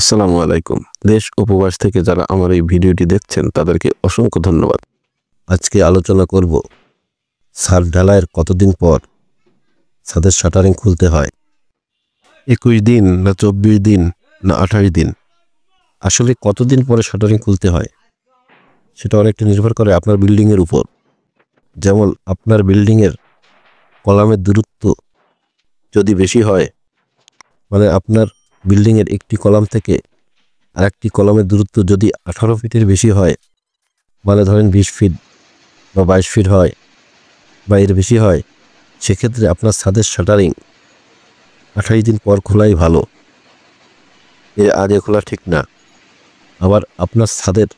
আসসালামু আলাইকুম। দেশ উপবাস থেকে যারা আমার এই ভিডিওটি দেখছেন তাদেরকে অসংখ্য ধন্যবাদ। আজকে আলোচনা করব ছাদ ঢালাইয়ের কতদিন পর ছাদের শাটারিং খুলতে হয়। 21 দিন না 24 দিন না 28 দিন, আসলে কতদিন পরে শাটারিং খুলতে হয় সেটা অনেকটা নির্ভর করে আপনার বিল্ডিংয়ের উপর। যেমন আপনার বিল্ডিংয়ের কলামের দূরত্ব যদি বেশি হয়, মানে আপনার বিল্ডিংয়ের একটি কলাম থেকে আরেকটি কলামের দূরত্ব যদি 18 ফিটের বেশি হয়, মানে ধরেন 20 ফিট বা 22 ফিট হয় বা এর বেশি হয়, সেক্ষেত্রে আপনার ছাদের শাটারিং 28 দিন পর খোলাই ভালো, এর আগে খোলা ঠিক না। আবার আপনার ছাদের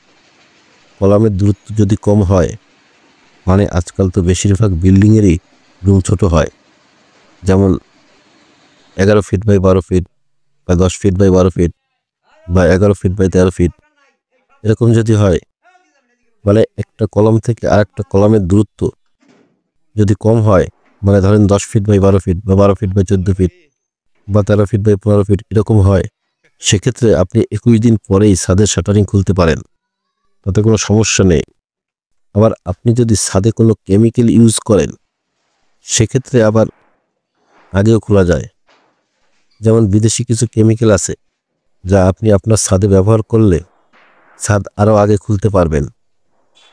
কলামের দূরত্ব যদি কম হয়, মানে আজকাল তো বেশিরভাগ বিল্ডিংয়েরই রুম ছোট হয়, যেমন 11 ফিট বাই 12 ফিট বা 10 ফিট বাই 12 ফিট বা 11 ফিট বাই 13 ফিট, এরকম যদি হয়, মানে একটা কলাম থেকে আরেকটা কলামের দূরত্ব যদি কম হয়, মানে ধরেন 10 ফিট বাই 12 ফিট বা 12 ফিট বাই 14 ফিট বা 13 ফিট বাই 15 ফিট এরকম হয়, সেক্ষেত্রে আপনি 21 দিন পরেই ছাদের শাটারিং খুলতে পারেন, তাতে কোনো সমস্যা নেই। আবার আপনি যদি ছাদে কোনো কেমিক্যাল ইউজ করেন, সেক্ষেত্রে আবার আগেও খোলা যায়। যেমন বিদেশি কিছু কেমিক্যাল আছে যা আপনি আপনার ছাদে ব্যবহার করলে ছাদ আরও আগে খুলতে পারবেন।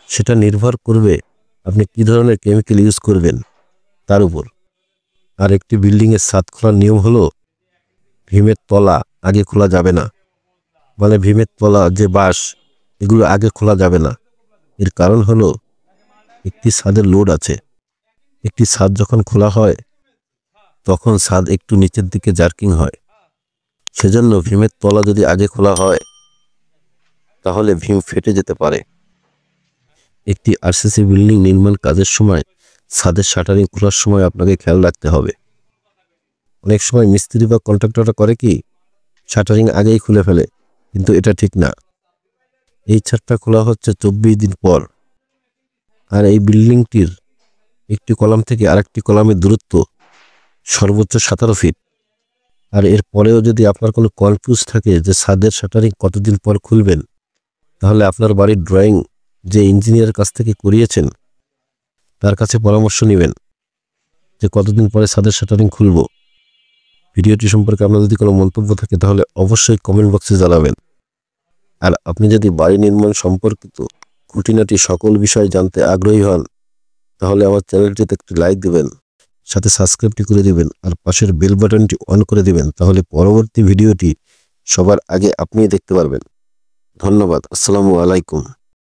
সেটা নির্ভর করবে আপনি কী ধরনের কেমিক্যাল ইউজ করবেন তার উপর। আর একটি বিল্ডিংয়ের ছাদ খোলার নিয়ম হলো, ভীমের তলা আগে খোলা যাবে না, মানে ভীমের তলা যে বাঁশ এগুলো আগে খোলা যাবে না। এর কারণ হলো একটি ছাদের লোড আছে। একটি ছাদ যখন খোলা হয় তখন ছাদ একটু নিচের দিকে জার্কিং হয়, সেজন্য ভীমের তলা যদি আগে খোলা হয় তাহলে ভীম ফেটে যেতে পারে। একটি আরসিসি বিল্ডিং নির্মাণ কাজের সময় ছাদের শাটারিং খোলার সময় আপনাকে খেয়াল রাখতে হবে। অনেক সময় মিস্ত্রি বা কন্ট্রাক্টররা করে কি, শাটারিং আগেই খুলে ফেলে, কিন্তু এটা ঠিক না। এই ছাদটা খোলা হচ্ছে 24 দিন পর, আর এই বিল্ডিংটির একটি কলাম থেকে আরেকটি কলামের দূরত্ব সর্বোচ্চ 17 ফিট। আর এর পরেও যদি আপনার কোনো কনফিউজ থাকে যে ছাদের শাটারিং কতদিন পর খুলবেন, তাহলে আপনার বাড়ির ড্রয়িং যে ইঞ্জিনিয়ারের কাছ থেকে করিয়েছেন তার কাছে পরামর্শ নেবেন যে কতদিন পরে ছাদের শাটারিং খুলব। ভিডিওটি সম্পর্কে আপনার যদি কোনো মন্তব্য থাকে তাহলে অবশ্যই কমেন্ট বক্সে জানাবেন। আর আপনি যদি বাড়ি নির্মাণ সম্পর্কিত খুঁটিনাটি সকল বিষয় জানতে আগ্রহী হন, তাহলে আমার চ্যানেলটিতে একটি লাইক দিবেন, সাথে সাবস্ক্রাইবটি করে দিবেন আর পাশের বেল বাটনটি অন করে দিবেন, তাহলে পরবর্তী ভিডিওটি সবার আগে আপনিই দেখতে পারবেন। ধন্যবাদ। আসসালামু আলাইকুম।